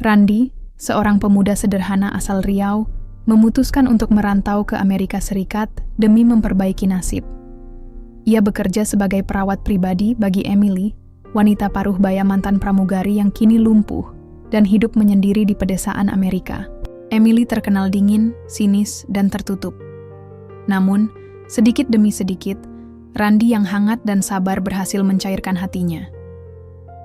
Randy, seorang pemuda sederhana asal Riau, memutuskan untuk merantau ke Amerika Serikat demi memperbaiki nasib. Ia bekerja sebagai perawat pribadi bagi Emily, wanita paruh baya mantan pramugari yang kini lumpuh dan hidup menyendiri di pedesaan Amerika. Emily terkenal dingin, sinis, dan tertutup. Namun, sedikit demi sedikit, Randy yang hangat dan sabar berhasil mencairkan hatinya.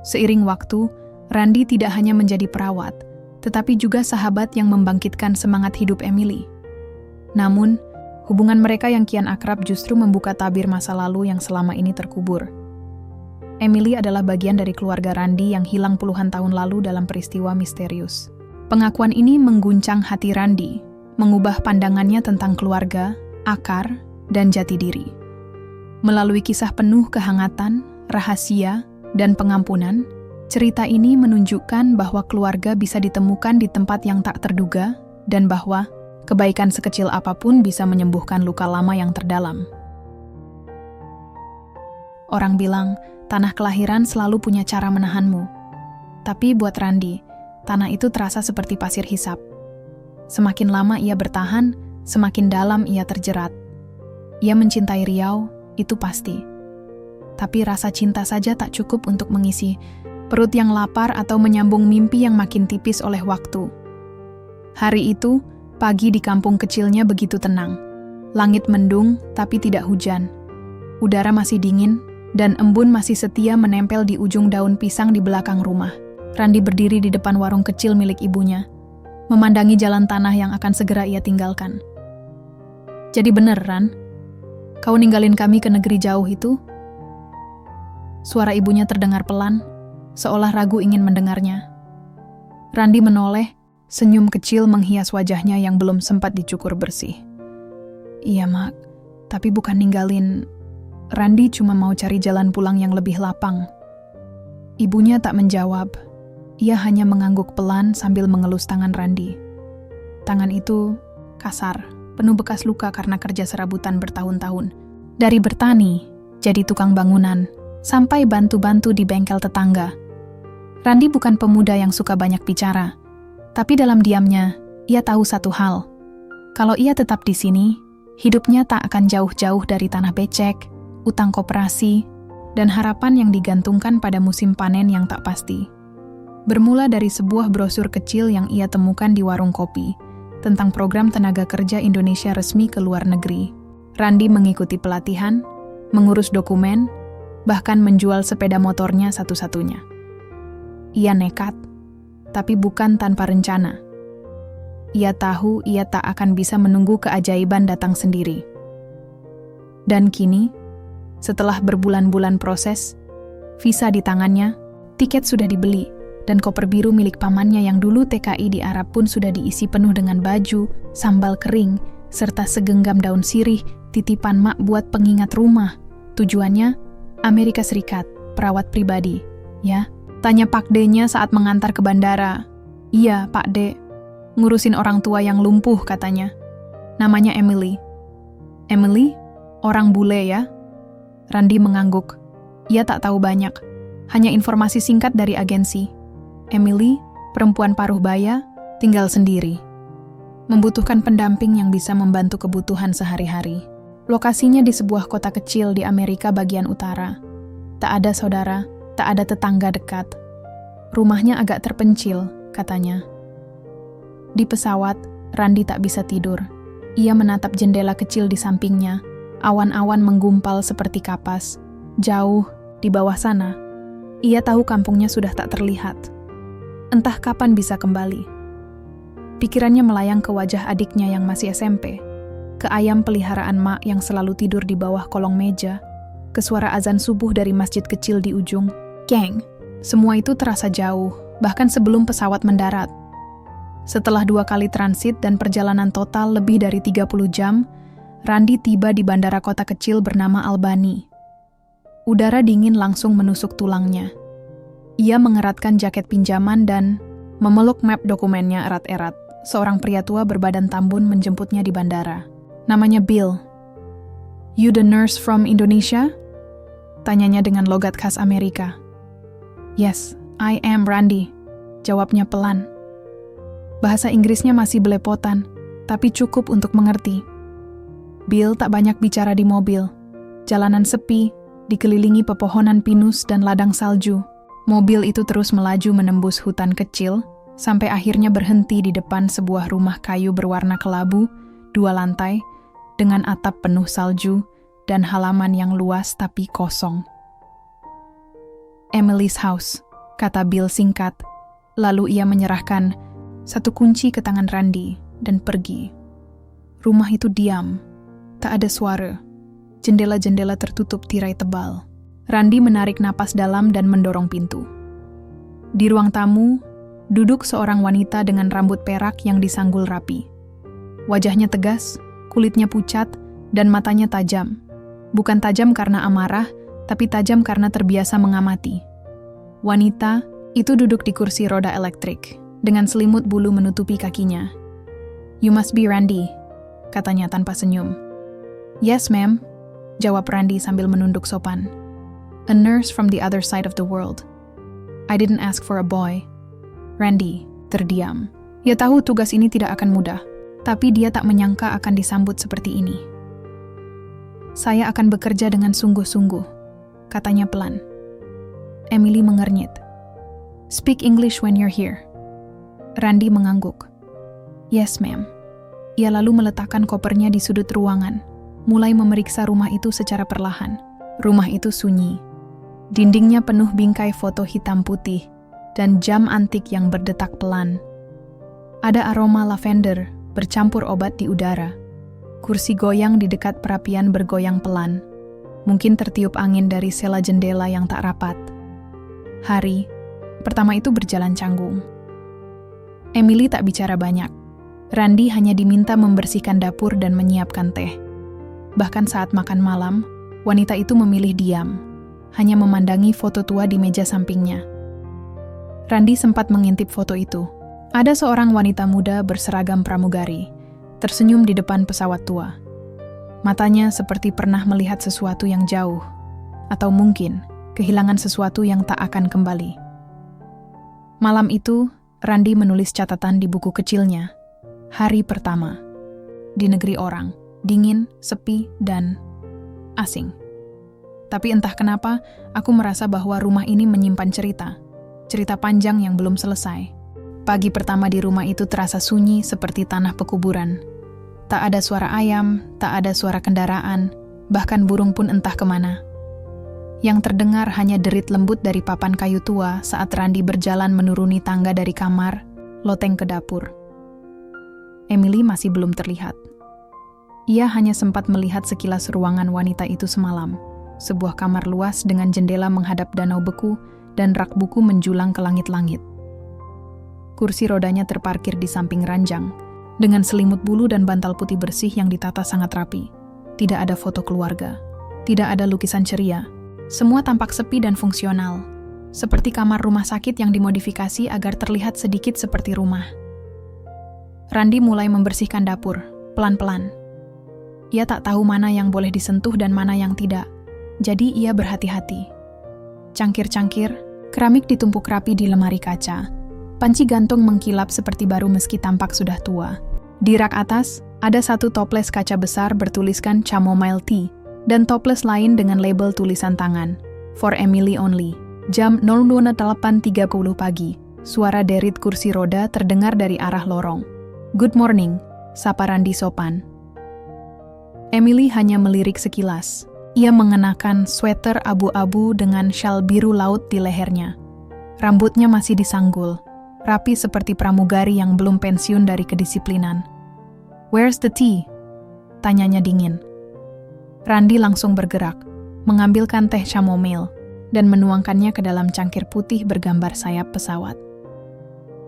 Seiring waktu, Randy tidak hanya menjadi perawat, tetapi juga sahabat yang membangkitkan semangat hidup Emily. Namun, hubungan mereka yang kian akrab justru membuka tabir masa lalu yang selama ini terkubur. Emily adalah bagian dari keluarga Randy yang hilang puluhan tahun lalu dalam peristiwa misterius. Pengakuan ini mengguncang hati Randy, mengubah pandangannya tentang keluarga, akar, dan jati diri. Melalui kisah penuh kehangatan, rahasia, dan pengampunan, cerita ini menunjukkan bahwa keluarga bisa ditemukan di tempat yang tak terduga dan bahwa kebaikan sekecil apapun bisa menyembuhkan luka lama yang terdalam. Orang bilang, tanah kelahiran selalu punya cara menahanmu. Tapi buat Randy, tanah itu terasa seperti pasir hisap. Semakin lama ia bertahan, semakin dalam ia terjerat. Ia mencintai Riau, itu pasti. Tapi rasa cinta saja tak cukup untuk mengisi perut yang lapar atau menyambung mimpi yang makin tipis oleh waktu. Hari itu, pagi di kampung kecilnya begitu tenang. Langit mendung, tapi tidak hujan. Udara masih dingin, dan embun masih setia menempel di ujung daun pisang di belakang rumah. Randy berdiri di depan warung kecil milik ibunya, memandangi jalan tanah yang akan segera ia tinggalkan. Jadi bener, Ran? Kau ninggalin kami ke negeri jauh itu? Suara ibunya terdengar pelan, seolah ragu ingin mendengarnya. Randy menoleh, senyum kecil menghias wajahnya yang belum sempat dicukur bersih. Iya, Mak, tapi bukan ninggalin. Randy cuma mau cari jalan pulang yang lebih lapang. Ibunya tak menjawab. Ia hanya mengangguk pelan sambil mengelus tangan Randy. Tangan itu kasar, penuh bekas luka karena kerja serabutan bertahun-tahun. Dari bertani, jadi tukang bangunan, sampai bantu-bantu di bengkel tetangga. Randy bukan pemuda yang suka banyak bicara, tapi dalam diamnya, ia tahu satu hal. Kalau ia tetap di sini, hidupnya tak akan jauh-jauh dari tanah becek, utang koperasi, dan harapan yang digantungkan pada musim panen yang tak pasti. Bermula dari sebuah brosur kecil yang ia temukan di warung kopi, tentang program tenaga kerja Indonesia resmi ke luar negeri. Randy mengikuti pelatihan, mengurus dokumen, bahkan menjual sepeda motornya satu-satunya. Ia nekat, tapi bukan tanpa rencana. Ia tahu ia tak akan bisa menunggu keajaiban datang sendiri. Dan kini, setelah berbulan-bulan proses, visa di tangannya, tiket sudah dibeli, dan koper biru milik pamannya yang dulu TKI di Arab pun sudah diisi penuh dengan baju, sambal kering, serta segenggam daun sirih, titipan mak buat pengingat rumah. Tujuannya, Amerika Serikat, perawat pribadi. Ya, tanya Pak D-nya saat mengantar ke bandara. Iya, Pak D. Ngurusin orang tua yang lumpuh katanya. Namanya Emily. Emily? Orang bule ya? Randy mengangguk. Ia tak tahu banyak, hanya informasi singkat dari agensi. Emily, perempuan paruh baya, tinggal sendiri. Membutuhkan pendamping yang bisa membantu kebutuhan sehari-hari. Lokasinya di sebuah kota kecil di Amerika bagian utara. Tak ada saudara, tak ada tetangga dekat. Rumahnya agak terpencil, katanya. Di pesawat, Randy tak bisa tidur. Ia menatap jendela kecil di sampingnya. Awan-awan menggumpal seperti kapas. Jauh, di bawah sana, ia tahu kampungnya sudah tak terlihat. Entah kapan bisa kembali. Pikirannya melayang ke wajah adiknya yang masih SMP, ke ayam peliharaan mak yang selalu tidur di bawah kolong meja, ke suara azan subuh dari masjid kecil di ujung. Geng, semua itu terasa jauh, bahkan sebelum pesawat mendarat. Setelah 2 kali transit dan perjalanan total lebih dari 30 jam, Randy tiba di bandara kota kecil bernama Albany. Udara dingin langsung menusuk tulangnya. Ia mengeratkan jaket pinjaman dan memeluk map dokumennya erat-erat. Seorang pria tua berbadan tambun menjemputnya di bandara. Namanya Bill. You the nurse from Indonesia? Tanyanya dengan logat khas Amerika. Yes, I am Randy. Jawabnya pelan, Bahasa Inggrisnya masih belepotan, tapi cukup untuk mengerti. Bill tak banyak bicara di mobil. Jalanan sepi, dikelilingi pepohonan pinus dan ladang salju. Mobil itu terus melaju menembus hutan kecil, sampai akhirnya berhenti di depan sebuah rumah kayu berwarna kelabu, 2 lantai, dengan atap penuh salju dan halaman yang luas tapi kosong. "Emily's house," kata Bill singkat. Lalu ia menyerahkan satu kunci ke tangan Randy dan pergi. Rumah itu diam, tak ada suara. Jendela-jendela tertutup tirai tebal. Randy menarik napas dalam dan mendorong pintu. Di ruang tamu, duduk seorang wanita dengan rambut perak yang disanggul rapi. Wajahnya tegas, kulitnya pucat, dan matanya tajam. Bukan tajam karena amarah, tapi tajam karena terbiasa mengamati. Wanita itu duduk di kursi roda elektrik, dengan selimut bulu menutupi kakinya. "You must be Randy," katanya tanpa senyum. "Yes, ma'am," jawab Randy sambil menunduk sopan. "A nurse from the other side of the world. I didn't ask for a boy." Randy terdiam. Ia tahu tugas ini tidak akan mudah, tapi dia tak menyangka akan disambut seperti ini. "Saya akan bekerja dengan sungguh-sungguh," katanya pelan. Emily mengernyit. "Speak English when you're here." Randy mengangguk. "Yes, ma'am." Ia lalu meletakkan kopernya di sudut ruangan, mulai memeriksa rumah itu secara perlahan. Rumah itu sunyi. Dindingnya penuh bingkai foto hitam putih dan jam antik yang berdetak pelan. Ada aroma lavender bercampur obat di udara. Kursi goyang di dekat perapian bergoyang pelan. Mungkin tertiup angin dari sela jendela yang tak rapat. Hari pertama itu berjalan canggung. Emily tak bicara banyak. Randy hanya diminta membersihkan dapur dan menyiapkan teh. Bahkan saat makan malam, wanita itu memilih diam, hanya memandangi foto tua di meja sampingnya. Randy sempat mengintip foto itu. Ada seorang wanita muda berseragam pramugari, tersenyum di depan pesawat tua. Matanya seperti pernah melihat sesuatu yang jauh, atau mungkin kehilangan sesuatu yang tak akan kembali. Malam itu, Randy menulis catatan di buku kecilnya. Hari pertama. Di negeri orang, dingin, sepi, dan asing. Tapi entah kenapa, aku merasa bahwa rumah ini menyimpan cerita panjang yang belum selesai. Pagi pertama di rumah itu terasa sunyi seperti tanah pekuburan. Tak ada suara ayam, tak ada suara kendaraan, bahkan burung pun entah kemana. Yang terdengar hanya derit lembut dari papan kayu tua saat Randy berjalan menuruni tangga dari kamar, loteng ke dapur. Emily masih belum terlihat. Ia hanya sempat melihat sekilas ruangan wanita itu semalam. Sebuah kamar luas dengan jendela menghadap danau beku dan rak buku menjulang ke langit-langit. Kursi rodanya terparkir di samping ranjang, dengan selimut bulu dan bantal putih bersih yang ditata sangat rapi. Tidak ada foto keluarga, tidak ada lukisan ceria. Semua tampak sepi dan fungsional, seperti kamar rumah sakit yang dimodifikasi agar terlihat sedikit seperti rumah. Randy mulai membersihkan dapur, pelan-pelan. Ia tak tahu mana yang boleh disentuh dan mana yang tidak, jadi ia berhati-hati. Cangkir-cangkir, keramik ditumpuk rapi di lemari kaca. Panci gantung mengkilap seperti baru meski tampak sudah tua. Di rak atas, ada satu toples kaca besar bertuliskan chamomile tea, dan toples lain dengan label tulisan tangan, "For Emily only." Jam 08.30 pagi, suara derit kursi roda terdengar dari arah lorong. "Good morning," sapa Randy sopan. Emily hanya melirik sekilas. Ia mengenakan sweater abu-abu dengan syal biru laut di lehernya. Rambutnya masih disanggul, rapi seperti pramugari yang belum pensiun dari kedisiplinan. "Where's the tea?" tanyanya dingin. Randy langsung bergerak, mengambilkan teh chamomile, dan menuangkannya ke dalam cangkir putih bergambar sayap pesawat.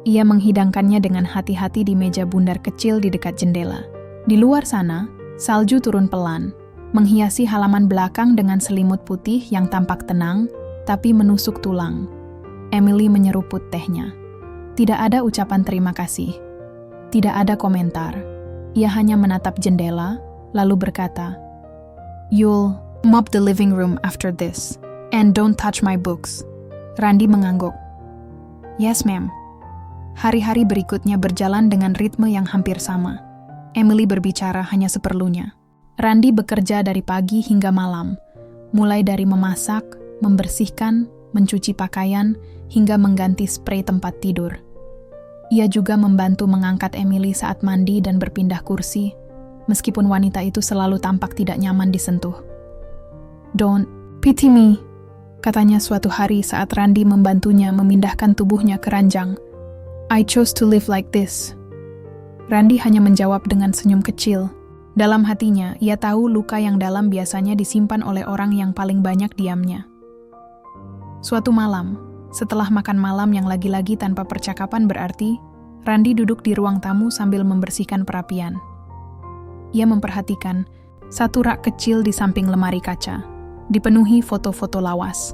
Ia menghidangkannya dengan hati-hati di meja bundar kecil di dekat jendela. Di luar sana, salju turun pelan, menghiasi halaman belakang dengan selimut putih yang tampak tenang, tapi menusuk tulang. Emily menyeruput tehnya. Tidak ada ucapan terima kasih. Tidak ada komentar. Ia hanya menatap jendela, lalu berkata, "You'll mop the living room after this, and don't touch my books." Randy mengangguk. "Yes, ma'am." Hari-hari berikutnya berjalan dengan ritme yang hampir sama. Emily berbicara hanya seperlunya. Randy bekerja dari pagi hingga malam, mulai dari memasak, membersihkan, mencuci pakaian, hingga mengganti sprei tempat tidur. Ia juga membantu mengangkat Emily saat mandi dan berpindah kursi, meskipun wanita itu selalu tampak tidak nyaman disentuh. "Don't pity me," katanya suatu hari saat Randy membantunya memindahkan tubuhnya ke ranjang. "I chose to live like this." Randy hanya menjawab dengan senyum kecil. Dalam hatinya, ia tahu luka yang dalam biasanya disimpan oleh orang yang paling banyak diamnya. Suatu malam, setelah makan malam yang lagi-lagi tanpa percakapan berarti, Randy duduk di ruang tamu sambil membersihkan perapian. Ia memperhatikan satu rak kecil di samping lemari kaca, dipenuhi foto-foto lawas.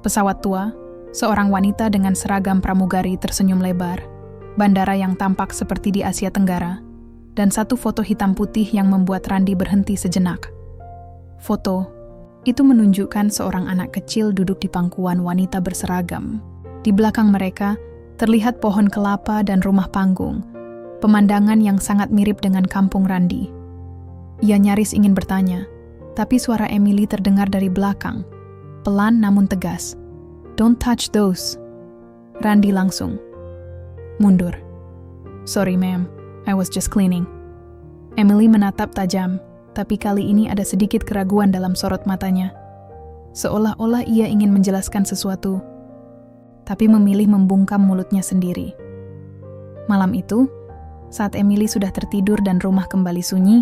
Pesawat tua, seorang wanita dengan seragam pramugari tersenyum lebar, bandara yang tampak seperti di Asia Tenggara, dan satu foto hitam putih yang membuat Randy berhenti sejenak. Foto itu menunjukkan seorang anak kecil duduk di pangkuan wanita berseragam. Di belakang mereka, terlihat pohon kelapa dan rumah panggung, pemandangan yang sangat mirip dengan kampung Randy. Ia nyaris ingin bertanya, tapi suara Emily terdengar dari belakang, pelan namun tegas. "Don't touch those." Randy langsung mundur. "Sorry ma'am, I was just cleaning." Emily menatap tajam, tapi kali ini ada sedikit keraguan dalam sorot matanya. Seolah-olah ia ingin menjelaskan sesuatu, tapi memilih membungkam mulutnya sendiri. Malam itu, saat Emily sudah tertidur dan rumah kembali sunyi,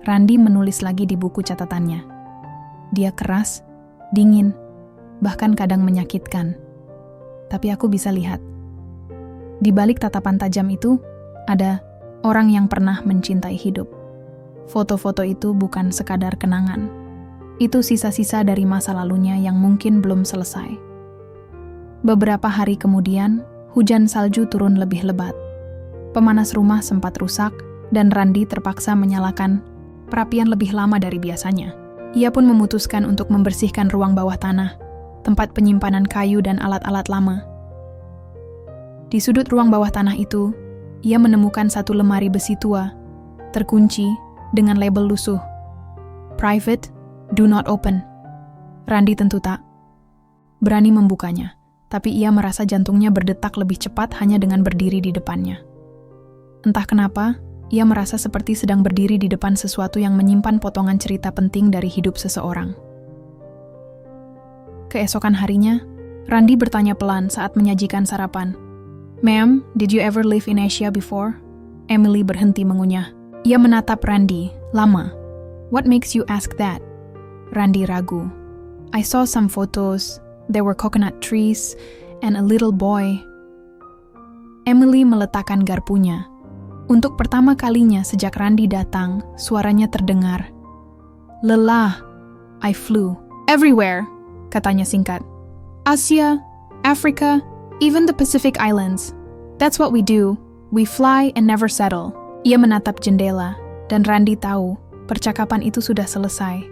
Randy menulis lagi di buku catatannya. Dia keras, dingin, bahkan kadang menyakitkan. Tapi aku bisa lihat. Di balik tatapan tajam itu, ada orang yang pernah mencintai hidup. Foto-foto itu bukan sekadar kenangan. Itu sisa-sisa dari masa lalunya yang mungkin belum selesai. Beberapa hari kemudian, hujan salju turun lebih lebat. Pemanas rumah sempat rusak, dan Randy terpaksa menyalakan perapian lebih lama dari biasanya. Ia pun memutuskan untuk membersihkan ruang bawah tanah, tempat penyimpanan kayu dan alat-alat lama. Di sudut ruang bawah tanah itu, ia menemukan satu lemari besi tua, terkunci dengan label lusuh. "Private, do not open." Randy tentu tak berani membukanya, tapi ia merasa jantungnya berdetak lebih cepat hanya dengan berdiri di depannya. Entah kenapa, ia merasa seperti sedang berdiri di depan sesuatu yang menyimpan potongan cerita penting dari hidup seseorang. Keesokan harinya, Randy bertanya pelan saat menyajikan sarapan. "Ma'am, did you ever live in Asia before?" Emily berhenti mengunyah. Ia menatap Randy, lama. "What makes you ask that?" Randy ragu. "I saw some photos. There were coconut trees and a little boy." Emily meletakkan garpunya. Untuk pertama kalinya sejak Randy datang, suaranya terdengar. "Lelah, I flew. Everywhere," katanya singkat. "Asia, Africa, even the Pacific Islands. That's what we do. We fly and never settle." Ia menatap jendela, dan Randy tahu percakapan itu sudah selesai.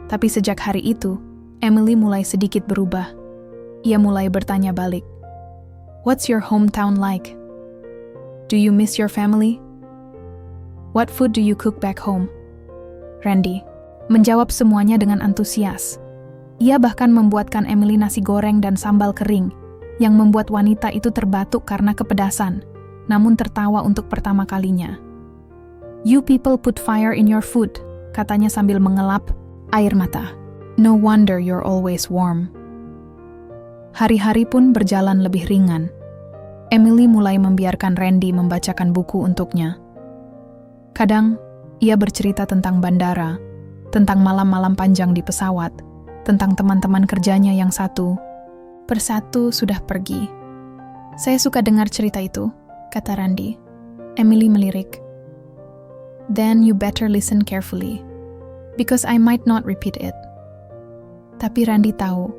Tapi sejak hari itu, Emily mulai sedikit berubah. Ia mulai bertanya balik. "What's your hometown like? Do you miss your family? What food do you cook back home?" Randy menjawab semuanya dengan antusias. Ia bahkan membuatkan Emily nasi goreng dan sambal kering, yang membuat wanita itu terbatuk karena kepedasan, namun tertawa untuk pertama kalinya. "You people put fire in your food," katanya sambil mengelap air mata. "No wonder you're always warm." Hari-hari pun berjalan lebih ringan. Emily mulai membiarkan Randy membacakan buku untuknya. Kadang, ia bercerita tentang bandara, tentang malam-malam panjang di pesawat, tentang teman-teman kerjanya yang satu persatu sudah pergi. "Saya suka dengar cerita itu," kata Randy. Emily melirik. "Then you better listen carefully, because I might not repeat it." Tapi Randy tahu,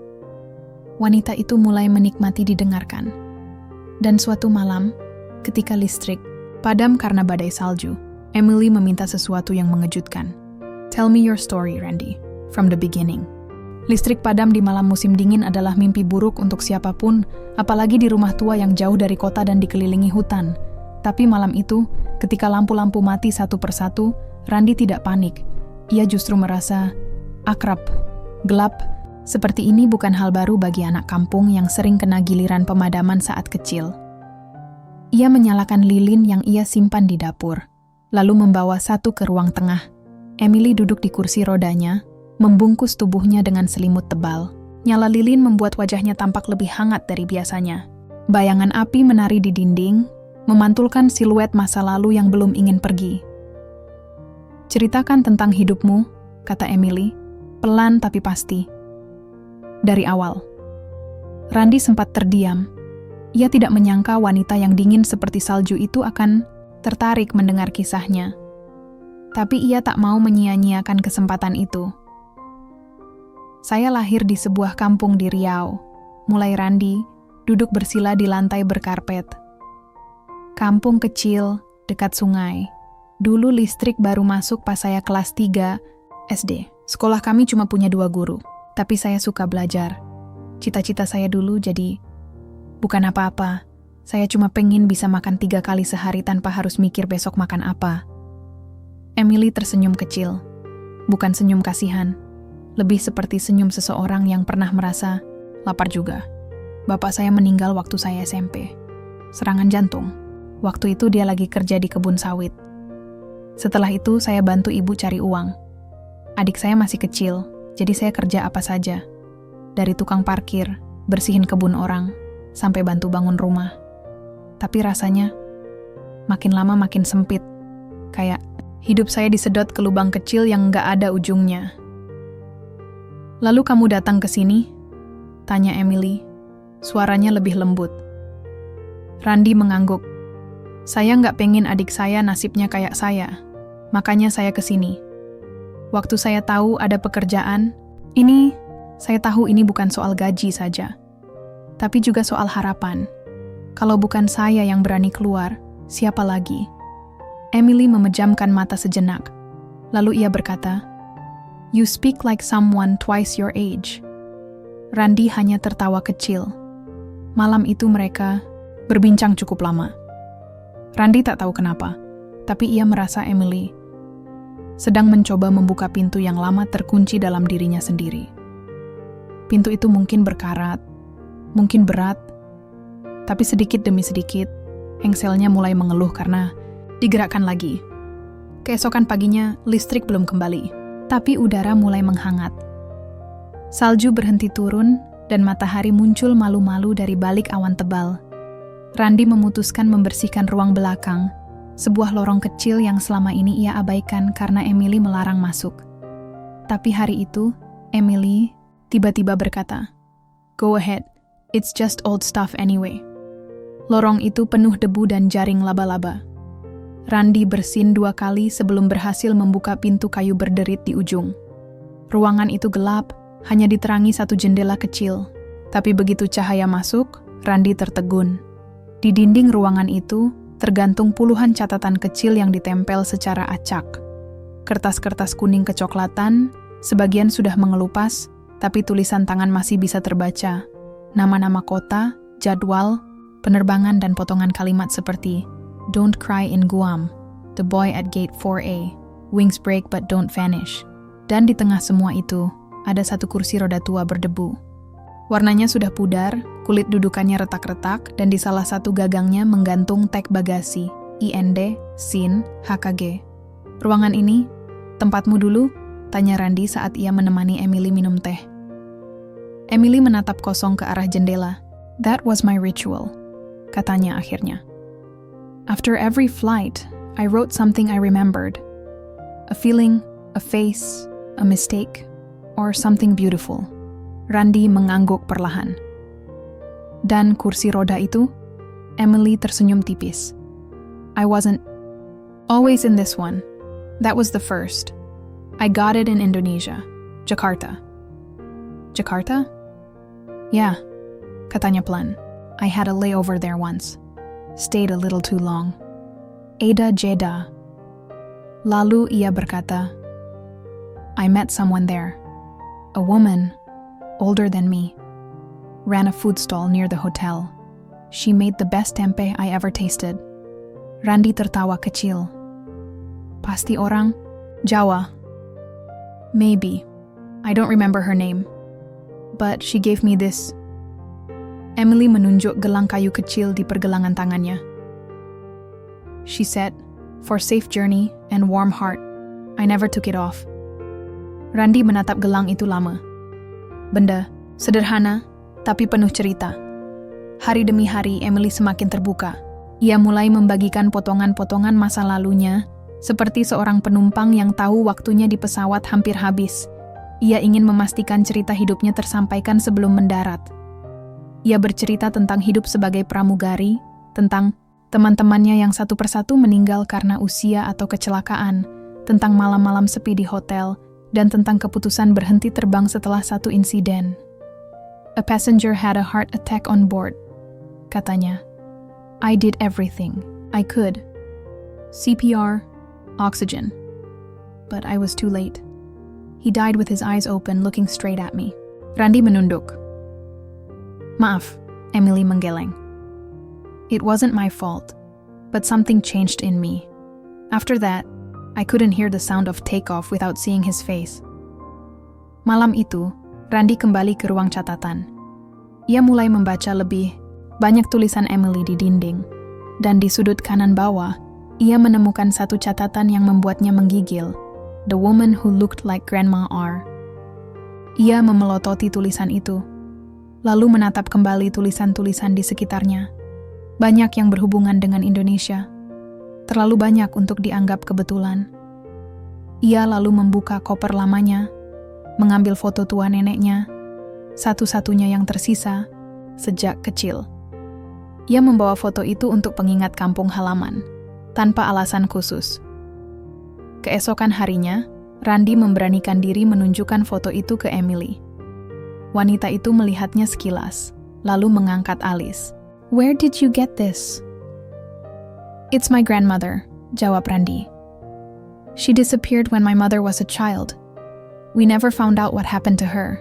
wanita itu mulai menikmati didengarkan. Dan suatu malam, ketika listrik padam karena badai salju, Emily meminta sesuatu yang mengejutkan. "Tell me your story, Randy, from the beginning." Listrik padam di malam musim dingin adalah mimpi buruk untuk siapapun, apalagi di rumah tua yang jauh dari kota dan dikelilingi hutan. Tapi malam itu, ketika lampu-lampu mati satu persatu, Randi tidak panik. Ia justru merasa akrab, gelap. Seperti ini bukan hal baru bagi anak kampung yang sering kena giliran pemadaman saat kecil. Ia menyalakan lilin yang ia simpan di dapur, lalu membawa satu ke ruang tengah. Emily duduk di kursi rodanya, membungkus tubuhnya dengan selimut tebal. Nyala lilin membuat wajahnya tampak lebih hangat dari biasanya. Bayangan api menari di dinding, memantulkan siluet masa lalu yang belum ingin pergi. "Ceritakan tentang hidupmu," kata Emily, pelan tapi pasti. Dari awal. Randi sempat terdiam. Ia tidak menyangka wanita yang dingin seperti salju itu akan tertarik mendengar kisahnya. Tapi ia tak mau menyia-nyiakan kesempatan itu. "Saya lahir di sebuah kampung di Riau," mulai Randi, duduk bersila di lantai berkarpet. "Kampung kecil, dekat sungai. Dulu listrik baru masuk pas saya kelas 3 SD. Sekolah kami cuma punya 2 guru, tapi saya suka belajar. Cita-cita saya dulu jadi bukan apa-apa. Saya cuma pengen bisa makan 3 kali sehari tanpa harus mikir besok makan apa." Emily tersenyum kecil. Bukan senyum kasihan. Lebih seperti senyum seseorang yang pernah merasa lapar juga. "Bapak saya meninggal waktu saya SMP. Serangan jantung. Waktu itu dia lagi kerja di kebun sawit. Setelah itu saya bantu ibu cari uang. Adik saya masih kecil, jadi saya kerja apa saja. Dari tukang parkir, bersihin kebun orang, sampai bantu bangun rumah. Tapi rasanya makin lama makin sempit. Kayak hidup saya disedot ke lubang kecil yang nggak ada ujungnya." "Lalu kamu datang ke sini?" tanya Emily. Suaranya lebih lembut. Randi mengangguk. "Saya nggak pengen adik saya nasibnya kayak saya. Makanya saya ke sini. Waktu saya tahu ada pekerjaan, saya tahu ini bukan soal gaji saja. Tapi juga soal harapan. Kalau bukan saya yang berani keluar, siapa lagi?" Emily memejamkan mata sejenak. Lalu ia berkata, "You speak like someone twice your age." Randi hanya tertawa kecil. Malam itu mereka berbincang cukup lama. Randi tak tahu kenapa, tapi ia merasa Emily sedang mencoba membuka pintu yang lama terkunci dalam dirinya sendiri. Pintu itu mungkin berkarat, mungkin berat, tapi sedikit demi sedikit, engselnya mulai mengeluh karena digerakkan lagi. Keesokan paginya, listrik belum kembali, tapi udara mulai menghangat. Salju berhenti turun, dan matahari muncul malu-malu dari balik awan tebal. Randi memutuskan membersihkan ruang belakang, sebuah lorong kecil yang selama ini ia abaikan karena Emily melarang masuk. Tapi hari itu, Emily tiba-tiba berkata, "Go ahead, it's just old stuff anyway." Lorong itu penuh debu dan jaring laba-laba. Randi bersin 2 kali sebelum berhasil membuka pintu kayu berderit di ujung. Ruangan itu gelap, hanya diterangi satu jendela kecil. Tapi begitu cahaya masuk, Randi tertegun. Di dinding ruangan itu, tergantung puluhan catatan kecil yang ditempel secara acak. Kertas-kertas kuning kecoklatan, sebagian sudah mengelupas, tapi tulisan tangan masih bisa terbaca. Nama-nama kota, jadwal, penerbangan dan potongan kalimat seperti "Don't cry in Guam," "The boy at gate 4A," "Wings break but don't vanish." Dan di tengah semua itu, ada satu kursi roda tua berdebu. Warnanya sudah pudar, kulit dudukannya retak-retak, dan di salah satu gagangnya menggantung tag bagasi, IND, SIN, HKG. "Ruangan ini, tempatmu dulu?" tanya Randi saat ia menemani Emily minum teh. Emily menatap kosong ke arah jendela. "That was my ritual," katanya akhirnya. "After every flight, I wrote something I remembered. A feeling, a face, a mistake, or something beautiful." Randi mengangguk perlahan. "Dan kursi roda itu?" Emily tersenyum tipis. "I wasn't always in this one. That was the first. I got it in Indonesia, Jakarta." "Jakarta?" "Yeah," katanya pelan. "I had a layover there once. Stayed a little too long. Ada Jeddah." Lalu ia berkata, "I met someone there. A woman older than me, ran a food stall near the hotel. She made the best tempeh I ever tasted. Randy tertawa kecil. Pasti orang Jawa. Maybe. I don't remember her name. But she gave me this. Emily menunjuk gelang kayu kecil di pergelangan tangannya. She said, "For safe journey and warm heart." I never took it off. Randy menatap gelang itu lama. Benda sederhana, tapi penuh cerita. Hari demi hari Emily semakin terbuka. Ia mulai membagikan potongan-potongan masa lalunya, seperti seorang penumpang yang tahu waktunya di pesawat hampir habis. Ia ingin memastikan cerita hidupnya tersampaikan sebelum mendarat. Ia bercerita tentang hidup sebagai pramugari, tentang teman-temannya yang satu persatu meninggal karena usia atau kecelakaan, tentang malam-malam sepi di hotel, dan tentang keputusan berhenti terbang setelah satu insiden. "A passenger had a heart attack on board," katanya. "I did everything I could. CPR, oxygen. But I was too late. He died with his eyes open, looking straight at me." Randy menunduk. "Maaf," Emily menggeleng. "It wasn't my fault, but something changed in me. After that, I couldn't hear the sound of takeoff without seeing his face." Malam itu, Randy kembali ke ruang catatan. Ia mulai membaca lebih banyak tulisan Emily di dinding, dan di sudut kanan bawah, ia menemukan satu catatan yang membuatnya menggigil. "The woman who looked like Grandma R." Ia memelototi tulisan itu, lalu menatap kembali tulisan-tulisan di sekitarnya. Banyak yang berhubungan dengan Indonesia. Terlalu banyak untuk dianggap kebetulan. Ia lalu membuka koper lamanya, mengambil foto tua neneknya, satu-satunya yang tersisa sejak kecil. Ia membawa foto itu untuk pengingat kampung halaman, tanpa alasan khusus. Keesokan harinya, Randy memberanikan diri menunjukkan foto itu ke Emily. Wanita itu melihatnya sekilas, lalu mengangkat alis. "Where did you get this?" "It's my grandmother," jawab Randy. "She disappeared when my mother was a child. We never found out what happened to her."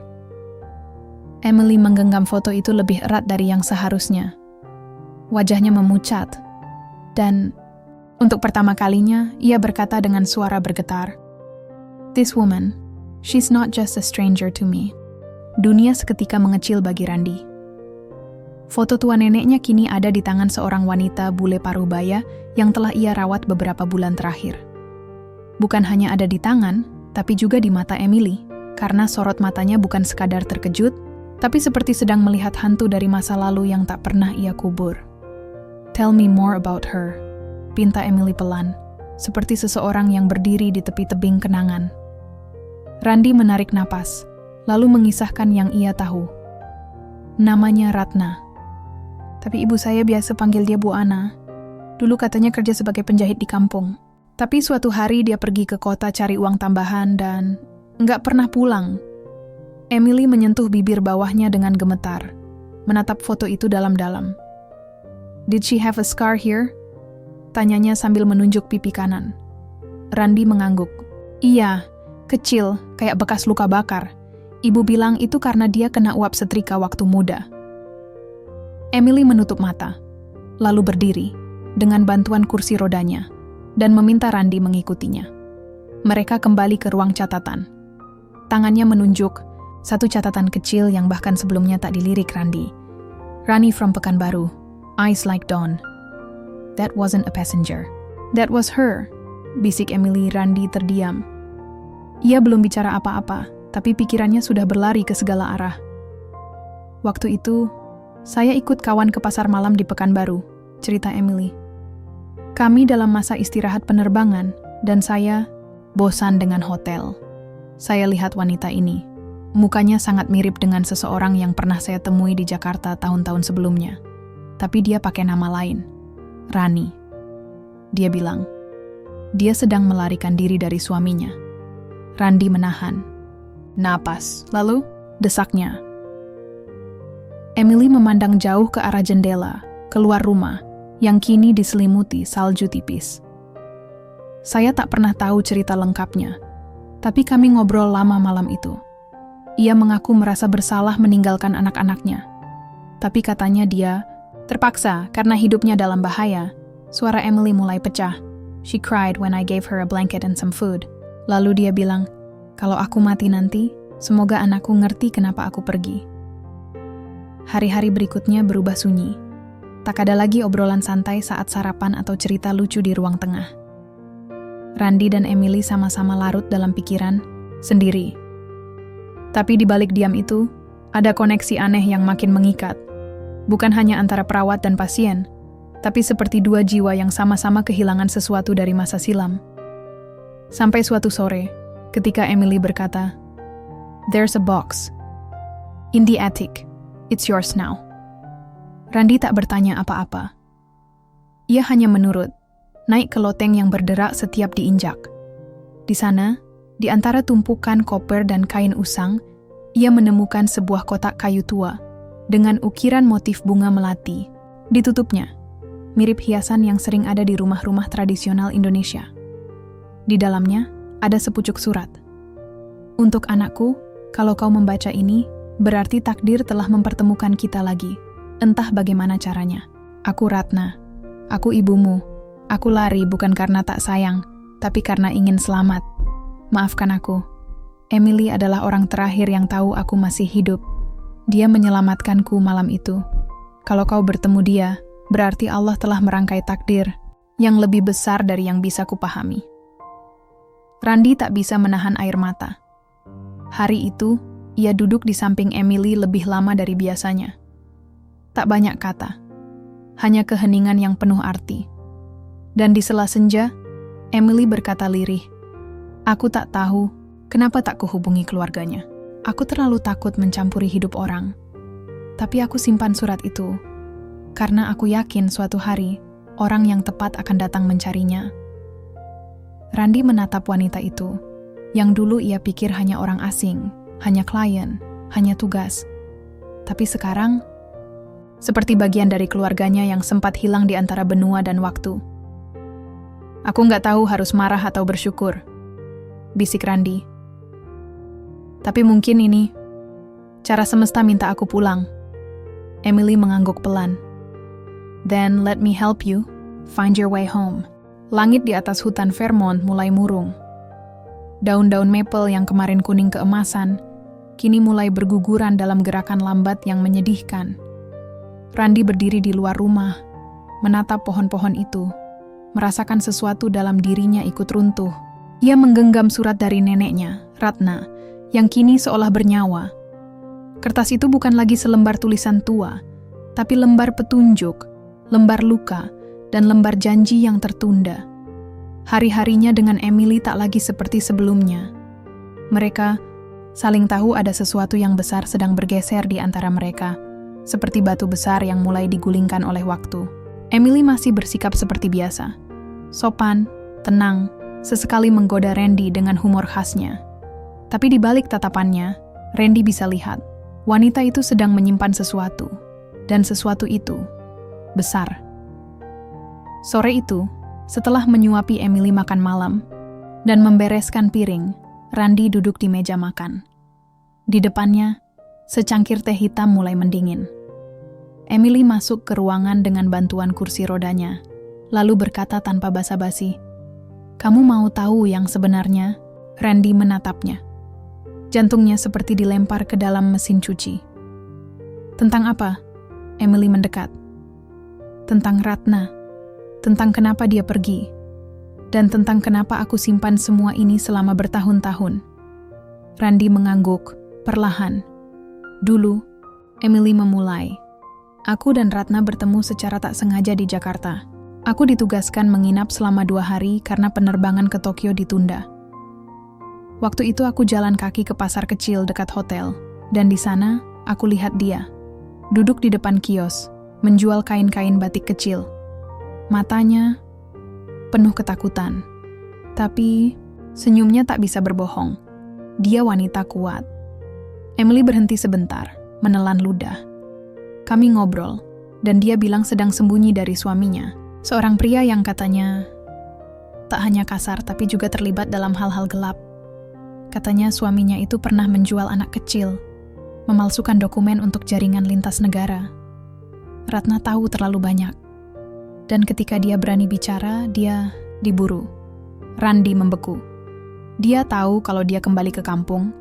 Emily menggenggam foto itu lebih erat dari yang seharusnya. Wajahnya memucat, dan untuk pertama kalinya, ia berkata dengan suara bergetar, "This woman, she's not just a stranger to me." Dunia seketika mengecil bagi Randy. Foto tua neneknya kini ada di tangan seorang wanita bule parubaya yang telah ia rawat beberapa bulan terakhir. Bukan hanya ada di tangan, tapi juga di mata Emily, karena sorot matanya bukan sekadar terkejut, tapi seperti sedang melihat hantu dari masa lalu yang tak pernah ia kubur. "Tell me more about her," pinta Emily pelan, seperti seseorang yang berdiri di tepi tebing kenangan. Randy menarik napas, lalu mengisahkan yang ia tahu. Namanya Ratna. Tapi ibu saya biasa panggil dia Bu Ana. Dulu katanya kerja sebagai penjahit di kampung. Tapi suatu hari dia pergi ke kota cari uang tambahan dan nggak pernah pulang. Emily menyentuh bibir bawahnya dengan gemetar, menatap foto itu dalam-dalam. "Did she have a scar here?" tanyanya sambil menunjuk pipi kanan. Randy mengangguk. "Iya, kecil, kayak bekas luka bakar. Ibu bilang itu karena dia kena uap setrika waktu muda." Emily menutup mata, lalu berdiri dengan bantuan kursi rodanya dan meminta Randy mengikutinya. Mereka kembali ke ruang catatan. Tangannya menunjuk satu catatan kecil yang bahkan sebelumnya tak dilirik Randy. "Rani from Pekanbaru, eyes like dawn." "That wasn't a passenger. That was her," bisik Emily. Randy terdiam. Ia belum bicara apa-apa, tapi pikirannya sudah berlari ke segala arah. "Waktu itu, saya ikut kawan ke pasar malam di Pekanbaru," cerita Emily. "Kami dalam masa istirahat penerbangan, dan saya bosan dengan hotel. Saya lihat wanita ini. Mukanya sangat mirip dengan seseorang yang pernah saya temui di Jakarta tahun-tahun sebelumnya. Tapi dia pakai nama lain. Rani." Dia bilang, dia sedang melarikan diri dari suaminya. Randy menahan napas, lalu desaknya. Emily memandang jauh ke arah jendela, keluar rumah, yang kini diselimuti salju tipis. "Saya tak pernah tahu cerita lengkapnya, tapi kami ngobrol lama malam itu. Ia mengaku merasa bersalah meninggalkan anak-anaknya. Tapi katanya dia terpaksa karena hidupnya dalam bahaya. Suara Emily mulai pecah. She cried when I gave her a blanket and some food. Lalu dia bilang, kalau aku mati nanti, semoga anakku ngerti kenapa aku pergi. Hari-hari berikutnya berubah sunyi. Tak ada lagi obrolan santai saat sarapan atau cerita lucu di ruang tengah. Randy dan Emily sama-sama larut dalam pikiran, sendiri. Tapi di balik diam itu, ada koneksi aneh yang makin mengikat. Bukan hanya antara perawat dan pasien, tapi seperti dua jiwa yang sama-sama kehilangan sesuatu dari masa silam. Sampai suatu sore, ketika Emily berkata, "There's a box. In the attic. It's yours now." Randy tak bertanya apa-apa. Ia hanya menurut, naik ke loteng yang berderak setiap diinjak. Di sana, di antara tumpukan koper dan kain usang, ia menemukan sebuah kotak kayu tua dengan ukiran motif bunga melati. Ditutupnya, mirip hiasan yang sering ada di rumah-rumah tradisional Indonesia. Di dalamnya, ada sepucuk surat. Untuk anakku, kalau kau membaca ini, berarti takdir telah mempertemukan kita lagi. Entah bagaimana caranya. Aku Ratna. Aku ibumu. Aku lari bukan karena tak sayang, tapi karena ingin selamat. Maafkan aku. Emily adalah orang terakhir yang tahu aku masih hidup. Dia menyelamatkanku malam itu. Kalau kau bertemu dia, berarti Allah telah merangkai takdir yang lebih besar dari yang bisa kupahami. Randy tak bisa menahan air mata. Hari itu, ia duduk di samping Emily lebih lama dari biasanya. Tak banyak kata, hanya keheningan yang penuh arti. Dan di sela senja, Emily berkata lirih, "Aku tak tahu kenapa tak kuhubungi keluarganya. Aku terlalu takut mencampuri hidup orang. Tapi aku simpan surat itu, karena aku yakin suatu hari orang yang tepat akan datang mencarinya." Randy menatap wanita itu, yang dulu ia pikir hanya orang asing, hanya klien, hanya tugas. Tapi sekarang, seperti bagian dari keluarganya yang sempat hilang di antara benua dan waktu. "Aku nggak tahu harus marah atau bersyukur," bisik Randy. "Tapi mungkin ini cara semesta minta aku pulang." Emily mengangguk pelan. "Then let me help you find your way home." Langit di atas hutan Vermont mulai murung. Daun-daun maple yang kemarin kuning keemasan, kini mulai berguguran dalam gerakan lambat yang menyedihkan. Randy berdiri di luar rumah, menatap pohon-pohon itu, merasakan sesuatu dalam dirinya ikut runtuh. Ia menggenggam surat dari neneknya, Ratna, yang kini seolah bernyawa. Kertas itu bukan lagi selembar tulisan tua, tapi lembar petunjuk, lembar luka, dan lembar janji yang tertunda. Hari-harinya dengan Emily tak lagi seperti sebelumnya. Mereka saling tahu ada sesuatu yang besar sedang bergeser di antara mereka, seperti batu besar yang mulai digulingkan oleh waktu. Emily masih bersikap seperti biasa. Sopan, tenang, sesekali menggoda Randy dengan humor khasnya. Tapi di balik tatapannya, Randy bisa lihat, wanita itu sedang menyimpan sesuatu. Dan sesuatu itu besar. Sore itu, setelah menyuapi Emily makan malam dan membereskan piring, Randy duduk di meja makan. Di depannya, secangkir teh hitam mulai mendingin. Emily masuk ke ruangan dengan bantuan kursi rodanya, lalu berkata tanpa basa-basi, "Kamu mau tahu yang sebenarnya?" Randy menatapnya. Jantungnya seperti dilempar ke dalam mesin cuci. "Tentang apa?" Emily mendekat. "Tentang Ratna. Tentang kenapa dia pergi. Dan tentang kenapa aku simpan semua ini selama bertahun-tahun." Randy mengangguk, perlahan. "Dulu, Emily memulai. Aku dan Ratna bertemu secara tak sengaja di Jakarta. Aku ditugaskan menginap selama 2 hari karena penerbangan ke Tokyo ditunda. Waktu itu aku jalan kaki ke pasar kecil dekat hotel, dan di sana aku lihat dia, duduk di depan kios, menjual kain-kain batik kecil. Matanya penuh ketakutan, tapi senyumnya tak bisa berbohong. Dia wanita kuat." Emily berhenti sebentar, menelan ludah. Kami ngobrol, dan dia bilang sedang sembunyi dari suaminya, seorang pria yang katanya tak hanya kasar tapi juga terlibat dalam hal-hal gelap. Katanya suaminya itu pernah menjual anak kecil, memalsukan dokumen untuk jaringan lintas negara. Ratna tahu terlalu banyak. Dan ketika dia berani bicara, dia diburu. Randi membeku. Dia tahu kalau dia kembali ke kampung,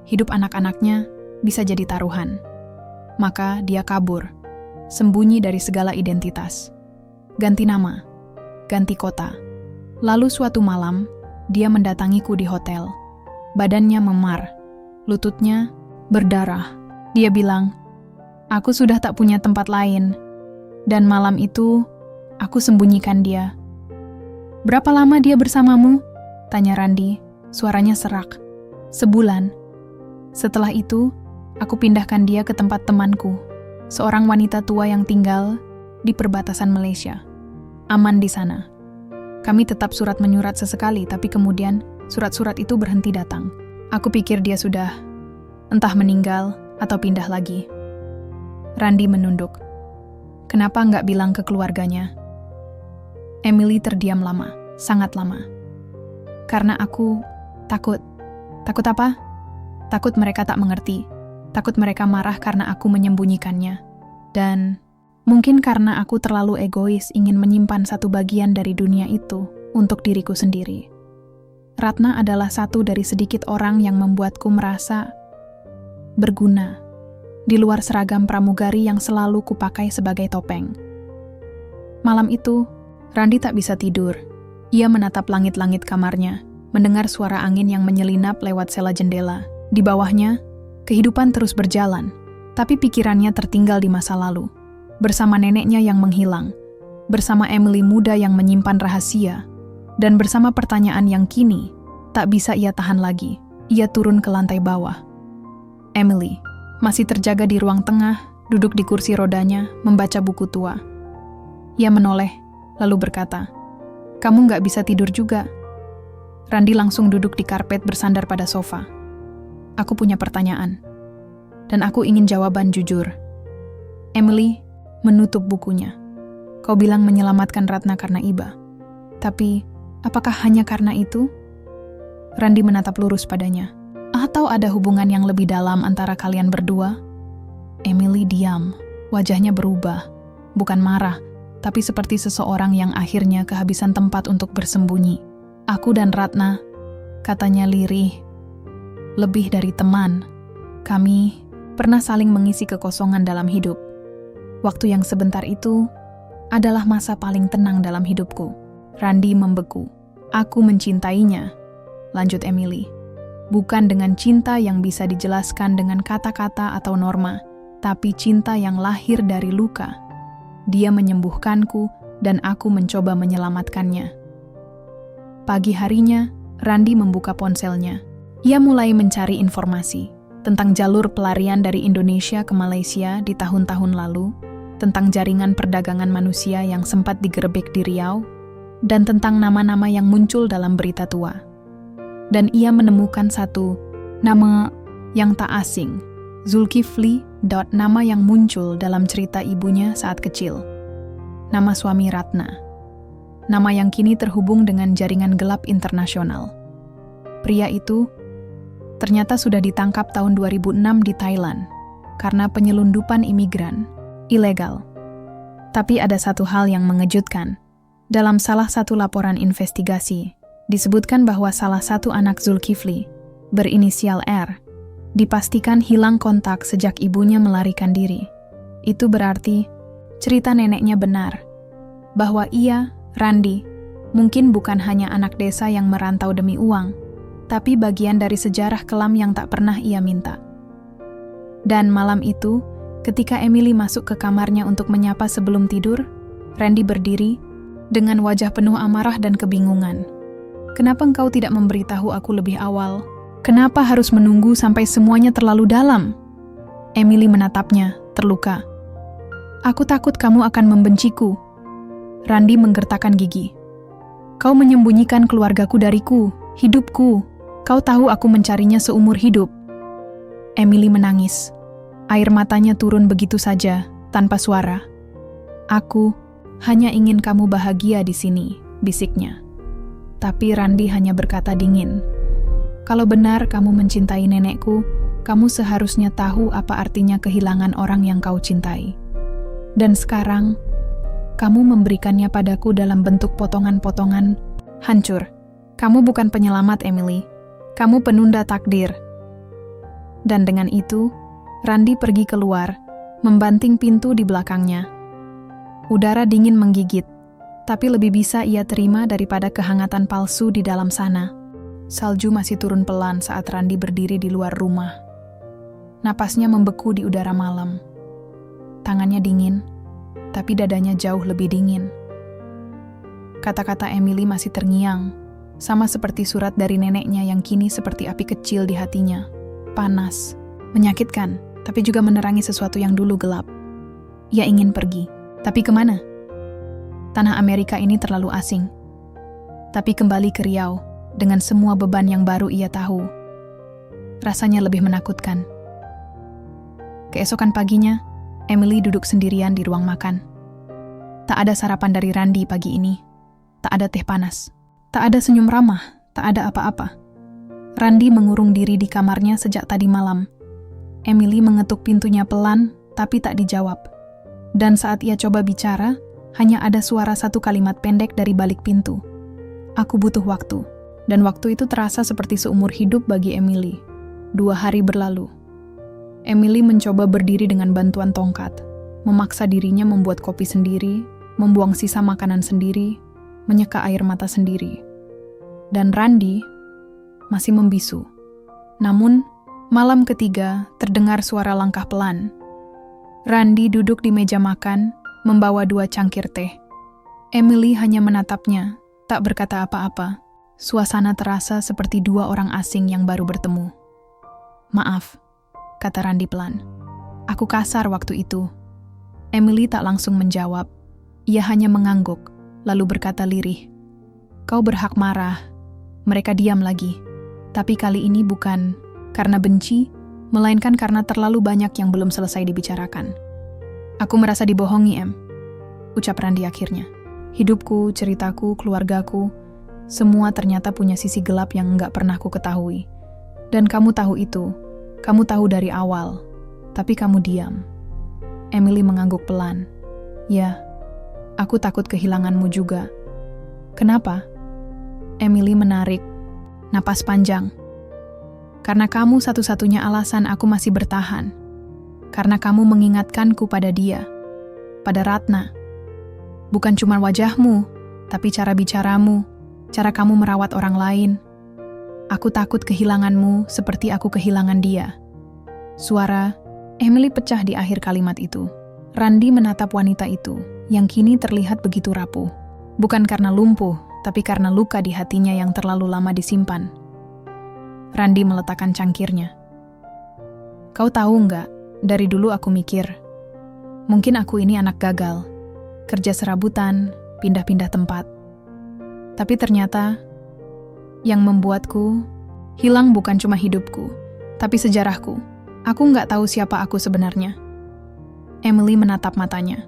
hidup anak-anaknya bisa jadi taruhan. Maka dia kabur, sembunyi dari segala identitas. Ganti nama, ganti kota. Lalu suatu malam, dia mendatangiku di hotel. Badannya memar, lututnya berdarah. Dia bilang, "Aku sudah tak punya tempat lain." Dan malam itu, aku sembunyikan dia. "Berapa lama dia bersamamu?" tanya Randi, suaranya serak. "Sebulan. Setelah itu, aku pindahkan dia ke tempat temanku, seorang wanita tua yang tinggal di perbatasan Malaysia. Aman di sana. Kami tetap surat menyurat sesekali, tapi kemudian surat-surat itu berhenti datang. Aku pikir dia sudah entah meninggal atau pindah lagi." Randi menunduk. "Kenapa nggak bilang ke keluarganya?" Emily terdiam lama, sangat lama. "Karena aku takut." "Takut apa?" "Takut mereka tak mengerti. Takut mereka marah karena aku menyembunyikannya. Dan mungkin karena aku terlalu egois ingin menyimpan satu bagian dari dunia itu untuk diriku sendiri. Ratna adalah satu dari sedikit orang yang membuatku merasa berguna, di luar seragam pramugari yang selalu kupakai sebagai topeng." Malam itu, Randi tak bisa tidur. Ia menatap langit-langit kamarnya, mendengar suara angin yang menyelinap lewat sela jendela. Di bawahnya, kehidupan terus berjalan, tapi pikirannya tertinggal di masa lalu. Bersama neneknya yang menghilang, bersama Emily muda yang menyimpan rahasia, dan bersama pertanyaan yang kini tak bisa ia tahan lagi. Ia turun ke lantai bawah. Emily masih terjaga di ruang tengah, duduk di kursi rodanya, membaca buku tua. Ia menoleh, lalu berkata, "Kamu nggak bisa tidur juga?" Randi langsung duduk di karpet bersandar pada sofa. "Aku punya pertanyaan, dan aku ingin jawaban jujur." Emily menutup bukunya. "Kau bilang menyelamatkan Ratna karena iba. Tapi, apakah hanya karena itu?" Randi menatap lurus padanya. "Atau ada hubungan yang lebih dalam antara kalian berdua?" Emily diam. Wajahnya berubah. Bukan marah, tapi seperti seseorang yang akhirnya kehabisan tempat untuk bersembunyi. "Aku dan Ratna," katanya lirih, "lebih dari teman. Kami pernah saling mengisi kekosongan dalam hidup. Waktu yang sebentar itu adalah masa paling tenang dalam hidupku." Randi membeku. "Aku mencintainya," lanjut Emily. "Bukan dengan cinta yang bisa dijelaskan dengan kata-kata atau norma, tapi cinta yang lahir dari luka. Dia menyembuhkanku dan aku mencoba menyelamatkannya." Pagi harinya, Randi membuka ponselnya. Ia mulai mencari informasi tentang jalur pelarian dari Indonesia ke Malaysia di tahun-tahun lalu, tentang jaringan perdagangan manusia yang sempat digerebek di Riau, dan tentang nama-nama yang muncul dalam berita tua. Dan ia menemukan satu nama yang tak asing, Zulkifli, nama yang muncul dalam cerita ibunya saat kecil. Nama suami Ratna. Nama yang kini terhubung dengan jaringan gelap internasional. Pria itu ternyata sudah ditangkap tahun 2006 di Thailand karena penyelundupan imigran ilegal. Tapi ada satu hal yang mengejutkan. Dalam salah satu laporan investigasi, disebutkan bahwa salah satu anak Zulkifli, berinisial R, dipastikan hilang kontak sejak ibunya melarikan diri. Itu berarti cerita neneknya benar, bahwa ia, Randi, mungkin bukan hanya anak desa yang merantau demi uang, tapi bagian dari sejarah kelam yang tak pernah ia minta. Dan malam itu, ketika Emily masuk ke kamarnya untuk menyapa sebelum tidur, Randi berdiri dengan wajah penuh amarah dan kebingungan. "Kenapa engkau tidak memberitahu aku lebih awal? Kenapa harus menunggu sampai semuanya terlalu dalam?" Emily menatapnya, terluka. "Aku takut kamu akan membenciku." Randi menggertakkan gigi. "Kau menyembunyikan keluargaku dariku, hidupku. Kau tahu aku mencarinya seumur hidup." Emily menangis. Air matanya turun begitu saja, tanpa suara. "Aku hanya ingin kamu bahagia di sini," bisiknya. Tapi Randi hanya berkata dingin, Kalau benar kamu mencintai nenekku, kamu seharusnya tahu apa artinya kehilangan orang yang kau cintai. Dan sekarang, kamu memberikannya padaku dalam bentuk potongan-potongan hancur. Kamu bukan penyelamat, Emily. Kamu penunda takdir. Dan dengan itu, Randy pergi keluar, membanting pintu di belakangnya. Udara dingin menggigit, tapi lebih bisa ia terima daripada kehangatan palsu di dalam sana. Salju masih turun pelan saat Randy berdiri di luar rumah. Napasnya membeku di udara malam. Tangannya dingin, tapi dadanya jauh lebih dingin. Kata-kata Emily masih terngiang, sama seperti surat dari neneknya yang kini seperti api kecil di hatinya. Panas, menyakitkan, tapi juga menerangi sesuatu yang dulu gelap. Ia ingin pergi, tapi kemana? Tanah Amerika ini terlalu asing. Tapi kembali ke Riau, dengan semua beban yang baru ia tahu. Rasanya lebih menakutkan. Keesokan paginya, Emily duduk sendirian di ruang makan. Tak ada sarapan dari Randy pagi ini. Tak ada teh panas. Tak ada senyum ramah. Tak ada apa-apa. Randy mengurung diri di kamarnya sejak tadi malam. Emily mengetuk pintunya pelan, tapi tak dijawab. Dan saat ia coba bicara, hanya ada suara satu kalimat pendek dari balik pintu. Aku butuh waktu. Dan waktu itu terasa seperti seumur hidup bagi Emily. 2 hari berlalu. Emily mencoba berdiri dengan bantuan tongkat, memaksa dirinya membuat kopi sendiri, membuang sisa makanan sendiri, menyeka air mata sendiri. Dan Randy masih membisu. Namun, malam ketiga terdengar suara langkah pelan. Randy duduk di meja makan, membawa 2 cangkir teh. Emily hanya menatapnya, tak berkata apa-apa. Suasana terasa seperti 2 orang asing yang baru bertemu. Maaf, kata Randy pelan. Aku kasar waktu itu. Emily tak langsung menjawab. Ia hanya mengangguk, lalu berkata lirih. Kau berhak marah. Mereka diam lagi. Tapi kali ini bukan karena benci, melainkan karena terlalu banyak yang belum selesai dibicarakan. Aku merasa dibohongi, Em, ucap Randy akhirnya. Hidupku, ceritaku, keluargaku, semua ternyata punya sisi gelap yang enggak pernah ku ketahui. Dan kamu tahu itu. Kamu tahu dari awal. Tapi kamu diam. Emily mengangguk pelan. Ya, aku takut kehilanganmu juga. Kenapa? Emily menarik napas panjang. Karena kamu satu-satunya alasan aku masih bertahan. Karena kamu mengingatkanku pada dia. Pada Ratna. Bukan cuma wajahmu, tapi cara bicaramu. Cara kamu merawat orang lain. Aku takut kehilanganmu seperti aku kehilangan dia. Suara Emily pecah di akhir kalimat itu. Randy menatap wanita itu, yang kini terlihat begitu rapuh. Bukan karena lumpuh, tapi karena luka di hatinya yang terlalu lama disimpan. Randy meletakkan cangkirnya. Kau tahu nggak, dari dulu aku mikir, mungkin aku ini anak gagal. Kerja serabutan, pindah-pindah tempat. Tapi ternyata, yang membuatku hilang bukan cuma hidupku, tapi sejarahku. Aku nggak tahu siapa aku sebenarnya. Emily menatap matanya.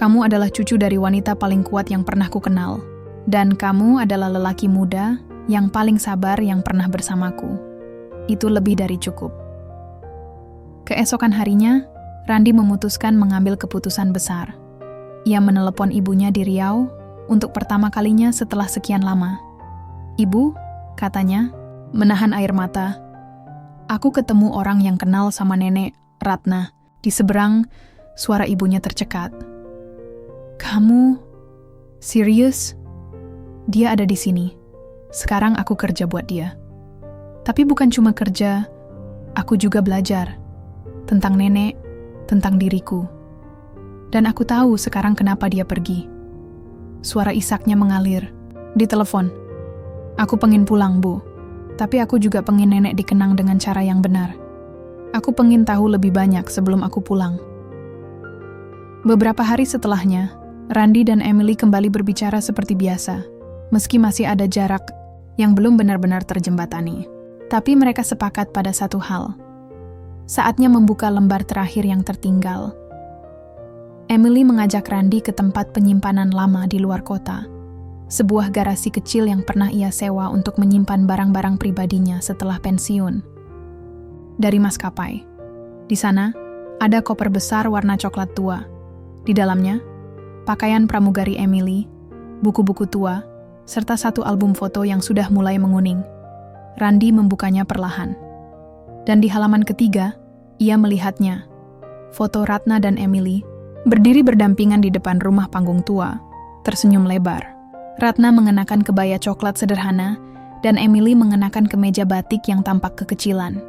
Kamu adalah cucu dari wanita paling kuat yang pernah ku kenal. Dan kamu adalah lelaki muda yang paling sabar yang pernah bersamaku. Itu lebih dari cukup. Keesokan harinya, Randy memutuskan mengambil keputusan besar. Ia menelepon ibunya di Riau, untuk pertama kalinya setelah sekian lama. Ibu, katanya, menahan air mata. Aku ketemu orang yang kenal sama nenek, Ratna. Di seberang, suara ibunya tercekat. Kamu? Serius? Dia ada di sini. Sekarang aku kerja buat dia. Tapi bukan cuma kerja, aku juga belajar. Tentang nenek, tentang diriku. Dan aku tahu sekarang kenapa dia pergi. Suara isaknya mengalir. Di telepon. Aku pengen pulang, Bu. Tapi aku juga pengen nenek dikenang dengan cara yang benar. Aku pengen tahu lebih banyak sebelum aku pulang. Beberapa hari setelahnya, Randy dan Emily kembali berbicara seperti biasa. Meski masih ada jarak yang belum benar-benar terjembatani. Tapi mereka sepakat pada satu hal. Saatnya membuka lembar terakhir yang tertinggal. Emily mengajak Randy ke tempat penyimpanan lama di luar kota. sebuah garasi kecil yang pernah ia sewa untuk menyimpan barang-barang pribadinya setelah pensiun. Dari maskapai. Di sana, ada koper besar warna coklat tua. Di dalamnya, pakaian pramugari Emily, buku-buku tua, serta satu album foto yang sudah mulai menguning. Randy membukanya perlahan. Dan di halaman ketiga, ia melihatnya. Foto Ratna dan Emily berdiri berdampingan di depan rumah panggung tua, tersenyum lebar. Ratna mengenakan kebaya coklat sederhana, dan Emily mengenakan kemeja batik yang tampak kekecilan.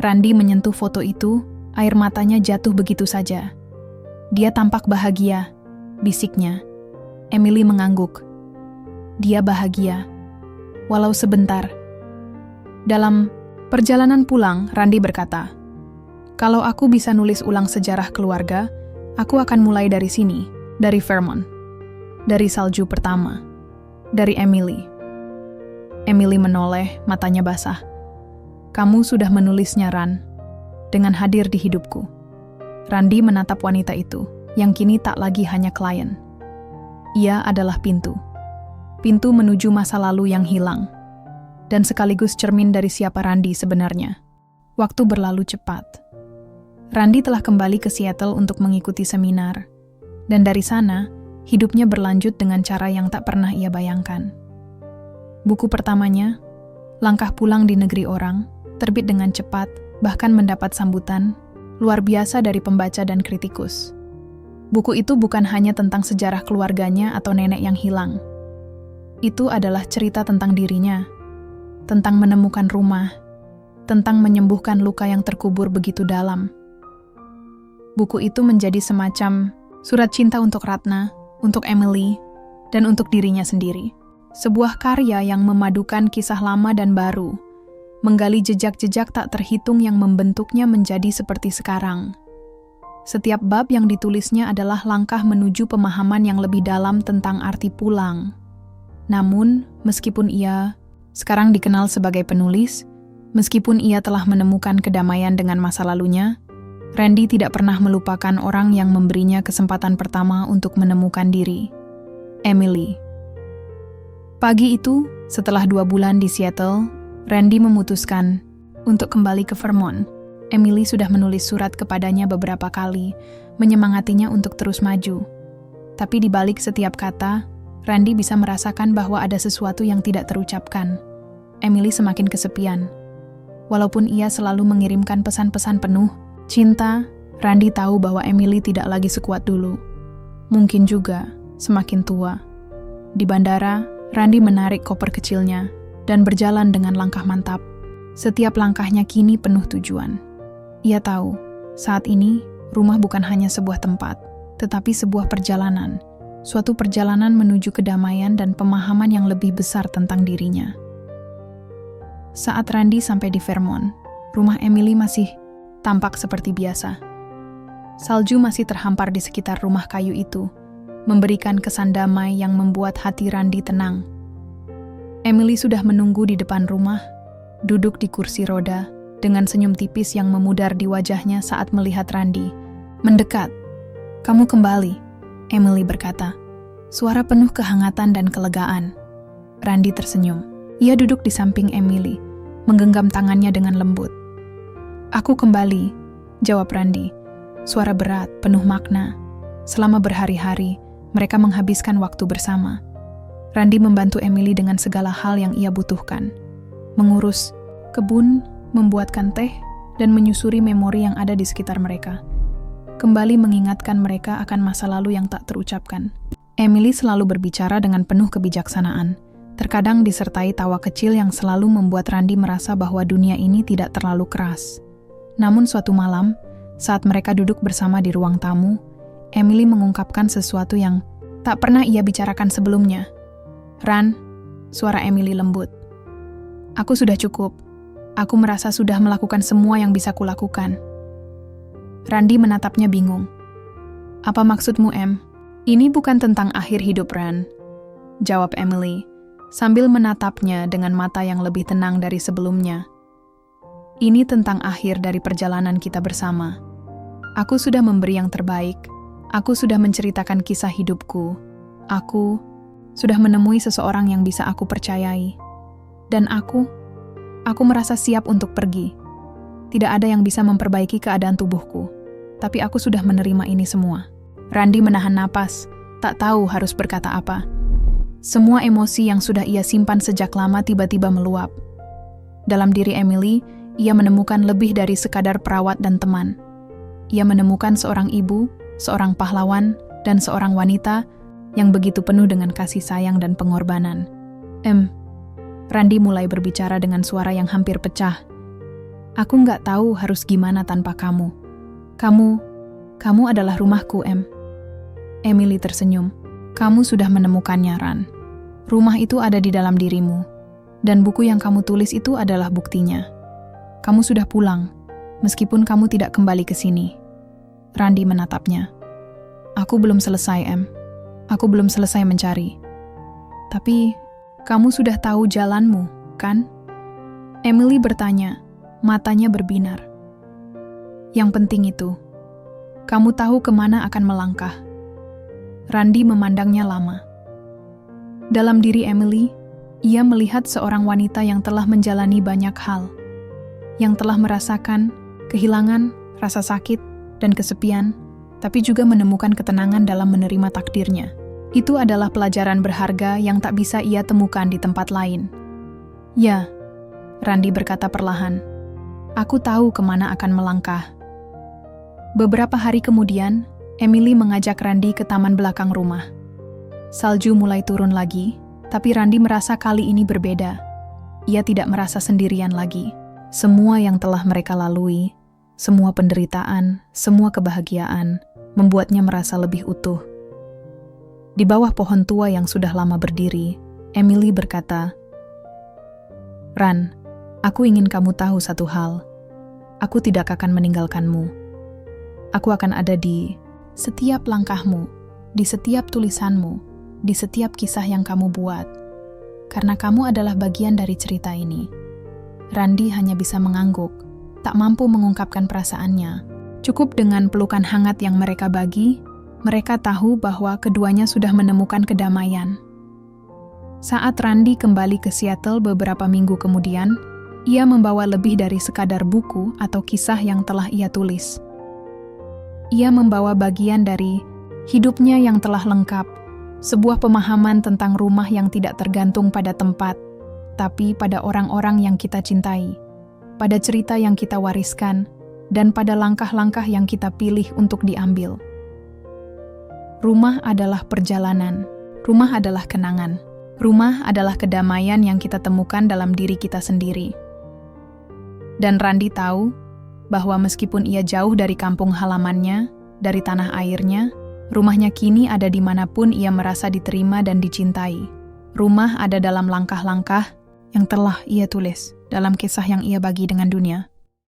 Randy menyentuh foto itu, air matanya jatuh begitu saja. Dia tampak bahagia, bisiknya. Emily mengangguk. Dia bahagia. Walau sebentar. Dalam perjalanan pulang, Randy berkata, "Kalau aku bisa nulis ulang sejarah keluarga, aku akan mulai dari sini, dari Vermont. Dari salju pertama. Dari Emily." Emily menoleh, matanya basah. "Kamu sudah menulisnya, Ran, dengan hadir di hidupku." Randy menatap wanita itu, yang kini tak lagi hanya klien. Ia adalah pintu. Pintu menuju masa lalu yang hilang. Dan sekaligus cermin dari siapa Randy sebenarnya. Waktu berlalu cepat. Randy telah kembali ke Seattle untuk mengikuti seminar. Dan dari sana, hidupnya berlanjut dengan cara yang tak pernah ia bayangkan. Buku pertamanya, Langkah Pulang di Negeri Orang, terbit dengan cepat, bahkan mendapat sambutan luar biasa dari pembaca dan kritikus. Buku itu bukan hanya tentang sejarah keluarganya atau nenek yang hilang. Itu adalah cerita tentang dirinya, tentang menemukan rumah, tentang menyembuhkan luka yang terkubur begitu dalam. Buku itu menjadi semacam surat cinta untuk Ratna, untuk Emily, dan untuk dirinya sendiri. Sebuah karya yang memadukan kisah lama dan baru, menggali jejak-jejak tak terhitung yang membentuknya menjadi seperti sekarang. Setiap bab yang ditulisnya adalah langkah menuju pemahaman yang lebih dalam tentang arti pulang. Namun, meskipun ia sekarang dikenal sebagai penulis, meskipun ia telah menemukan kedamaian dengan masa lalunya, Randy tidak pernah melupakan orang yang memberinya kesempatan pertama untuk menemukan diri. Emily. Pagi itu, setelah 2 bulan di Seattle, Randy memutuskan untuk kembali ke Vermont. Emily sudah menulis surat kepadanya beberapa kali, menyemangatinya untuk terus maju. Tapi di balik setiap kata, Randy bisa merasakan bahwa ada sesuatu yang tidak terucapkan. Emily semakin kesepian. Walaupun ia selalu mengirimkan pesan-pesan penuh cinta, Randy tahu bahwa Emily tidak lagi sekuat dulu. Mungkin juga semakin tua. Di bandara, Randy menarik koper kecilnya dan berjalan dengan langkah mantap. Setiap langkahnya kini penuh tujuan. Ia tahu, saat ini, rumah bukan hanya sebuah tempat, tetapi sebuah perjalanan. Suatu perjalanan menuju kedamaian dan pemahaman yang lebih besar tentang dirinya. Saat Randy sampai di Vermont, rumah Emily masih tampak seperti biasa. Salju masih terhampar di sekitar rumah kayu itu, memberikan kesan damai yang membuat hati Randy tenang. Emily sudah menunggu di depan rumah, duduk di kursi roda, dengan senyum tipis yang memudar di wajahnya saat melihat Randy. Mendekat. "Kamu kembali," Emily berkata. Suara penuh kehangatan dan kelegaan. Randy tersenyum. Ia duduk di samping Emily, menggenggam tangannya dengan lembut. "Aku kembali," jawab Randy. Suara berat, penuh makna. Selama berhari-hari, mereka menghabiskan waktu bersama. Randy membantu Emily dengan segala hal yang ia butuhkan. Mengurus kebun, membuatkan teh, dan menyusuri memori yang ada di sekitar mereka. Kembali mengingatkan mereka akan masa lalu yang tak terucapkan. Emily selalu berbicara dengan penuh kebijaksanaan, terkadang disertai tawa kecil yang selalu membuat Randy merasa bahwa dunia ini tidak terlalu keras. Namun suatu malam, saat mereka duduk bersama di ruang tamu, Emily mengungkapkan sesuatu yang tak pernah ia bicarakan sebelumnya. "Ran," suara Emily lembut. "Aku sudah cukup. Aku merasa sudah melakukan semua yang bisa kulakukan." Randy menatapnya bingung. "Apa maksudmu, Em?" "Ini bukan tentang akhir hidup, Ran," jawab Emily, sambil menatapnya dengan mata yang lebih tenang dari sebelumnya. "Ini tentang akhir dari perjalanan kita bersama. Aku sudah memberi yang terbaik. Aku sudah menceritakan kisah hidupku. Aku..." sudah menemui seseorang yang bisa aku percayai. Dan aku merasa siap untuk pergi. Tidak ada yang bisa memperbaiki keadaan tubuhku, tapi aku sudah menerima ini semua. Randy menahan napas, tak tahu harus berkata apa. Semua emosi yang sudah ia simpan sejak lama tiba-tiba meluap. Dalam diri Emily, ia menemukan lebih dari sekadar perawat dan teman. Ia menemukan seorang ibu, seorang pahlawan, dan seorang wanita yang begitu penuh dengan kasih sayang dan pengorbanan. Randy mulai berbicara dengan suara yang hampir pecah. Aku nggak tahu harus gimana tanpa kamu. Kamu adalah rumahku, Emily tersenyum. Kamu sudah menemukannya, Ran. Rumah itu ada di dalam dirimu. Dan buku yang kamu tulis itu adalah buktinya. Kamu sudah pulang, meskipun kamu tidak kembali ke sini. Randy menatapnya. Aku belum selesai, Aku belum selesai mencari. Tapi, kamu sudah tahu jalanmu, kan? Emily bertanya, matanya berbinar. Yang penting itu, kamu tahu kemana akan melangkah. Randy memandangnya lama. Dalam diri Emily, ia melihat seorang wanita yang telah menjalani banyak hal, yang telah merasakan kehilangan, rasa sakit, dan kesepian, tapi juga menemukan ketenangan dalam menerima takdirnya. Itu adalah pelajaran berharga yang tak bisa ia temukan di tempat lain. Ya, Randy berkata perlahan, aku tahu kemana akan melangkah. Beberapa hari kemudian, Emily mengajak Randy ke taman belakang rumah. Salju mulai turun lagi, tapi Randy merasa kali ini berbeda. Ia tidak merasa sendirian lagi. Semua yang telah mereka lalui, semua penderitaan, semua kebahagiaan, membuatnya merasa lebih utuh. Di bawah pohon tua yang sudah lama berdiri, Emily berkata, Ran, aku ingin kamu tahu satu hal. Aku tidak akan meninggalkanmu. Aku akan ada di setiap langkahmu, di setiap tulisanmu, di setiap kisah yang kamu buat. Karena kamu adalah bagian dari cerita ini. Randy hanya bisa mengangguk, tak mampu mengungkapkan perasaannya. Cukup dengan pelukan hangat yang mereka bagi, mereka tahu bahwa keduanya sudah menemukan kedamaian. Saat Randy kembali ke Seattle beberapa minggu kemudian, ia membawa lebih dari sekadar buku atau kisah yang telah ia tulis. Ia membawa bagian dari hidupnya yang telah lengkap, sebuah pemahaman tentang rumah yang tidak tergantung pada tempat, tapi pada orang-orang yang kita cintai, pada cerita yang kita wariskan, dan pada langkah-langkah yang kita pilih untuk diambil. Rumah adalah perjalanan, rumah adalah kenangan, rumah adalah kedamaian yang kita temukan dalam diri kita sendiri. Dan Randy tahu bahwa meskipun ia jauh dari kampung halamannya, dari tanah airnya, rumahnya kini ada dimanapun ia merasa diterima dan dicintai. Rumah ada dalam langkah-langkah yang telah ia tulis, dalam kisah yang ia bagi dengan dunia.